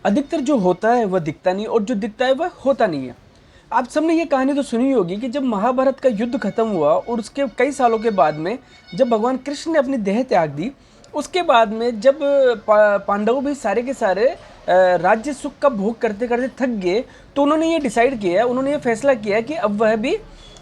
अधिकतर जो होता है वह दिखता नहीं और जो दिखता है वह होता नहीं है। आप सबने ये कहानी तो सुनी होगी कि जब महाभारत का युद्ध खत्म हुआ और उसके कई सालों के बाद में जब भगवान कृष्ण ने अपनी देह त्याग दी, उसके बाद में जब पांडव भी सारे के सारे राज्य सुख का भोग करते करते थक गए, तो उन्होंने ये डिसाइड किया, उन्होंने ये फैसला किया कि अब वह भी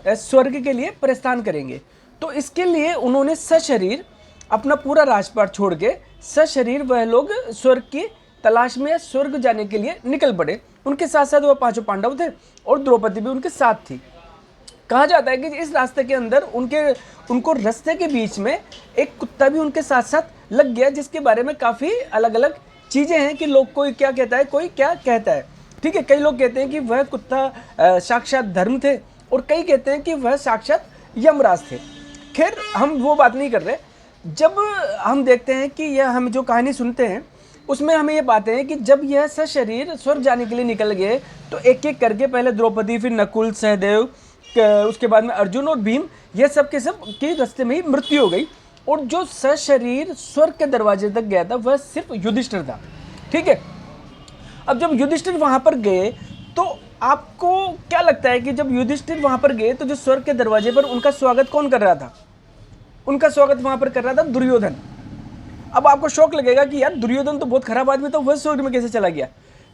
स्वर्ग के लिए प्रस्थान करेंगे। तो इसके लिए उन्होंने सशरीर अपना पूरा राजपाट छोड़ के सशरीर वह लोग स्वर्ग की तलाश में स्वर्ग जाने के लिए निकल पड़े। उनके साथ साथ वह पांचों पांडव थे और द्रौपदी भी उनके साथ थी। कहा जाता है कि इस रास्ते के अंदर उनको रास्ते के बीच में एक कुत्ता भी उनके साथ साथ लग गया, जिसके बारे में काफ़ी अलग अलग चीज़ें हैं कि लोग कोई क्या कहता है, कोई क्या कहता है। ठीक है, कई लोग कहते हैं कि वह कुत्ता साक्षात धर्म थे और कई कहते हैं कि वह साक्षात यमराज थे। खैर, हम वो बात नहीं कर रहे। जब हम देखते हैं कि यह हम जो कहानी सुनते हैं उसमें हमें ये बातें हैं कि जब यह सशरीर स्वर्ग जाने के लिए निकल गए तो एक एक करके पहले द्रौपदी, फिर नकुल, सहदेव, उसके बाद में अर्जुन और भीम, ये सब के सब के रास्ते में ही मृत्यु हो गई। और जो सशरीर स्वर्ग के दरवाजे तक गया था वह सिर्फ युधिष्ठिर था। ठीक है, अब जब युधिष्ठिर वहां पर गए तो आपको क्या लगता है कि जब युधिष्ठिर वहां पर गए तो जो स्वर्ग के दरवाजे पर उनका स्वागत कौन कर रहा था? उनका स्वागत वहां पर कर रहा था दुर्योधन। अब आपको शौक लगेगा कि यार दुर्योधन तो बहुत खराब आदमी था, वह स्वर्ग में कैसे चला गया?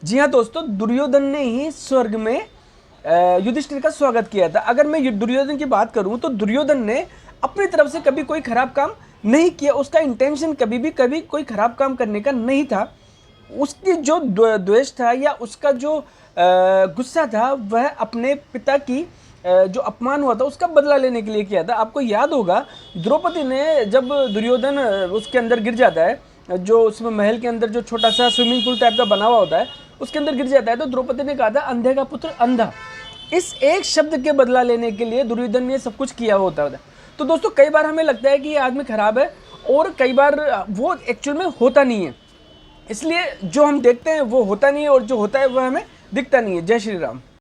जी हाँ दोस्तों, दुर्योधन ने ही स्वर्ग में युधिष्ठिर का स्वागत किया था। अगर मैं दुर्योधन की बात करूं तो दुर्योधन ने अपनी तरफ से कभी कोई खराब काम नहीं किया। उसका इंटेंशन कभी कोई खराब काम करने का नहीं था। उसकी जो द्वेष था या उसका जो गुस्सा था वह अपने पिता की जो अपमान हुआ था उसका बदला लेने के लिए किया था। आपको याद होगा द्रौपदी ने जब दुर्योधन उसके अंदर गिर जाता है, जो उसमें महल के अंदर जो छोटा सा स्विमिंग पूल टाइप का बना हुआ होता है उसके अंदर गिर जाता है, तो द्रौपदी ने कहा था अंधे का पुत्र अंधा। इस एक शब्द के बदला लेने के लिए दुर्योधन ने सब कुछ किया होता है। तो दोस्तों, कई बार हमें लगता है कि ये आदमी खराब है और कई बार वो एक्चुअल में होता नहीं है। इसलिए जो हम देखते हैं वो होता नहीं है और जो होता है वह हमें दिखता नहीं है। जय श्री राम।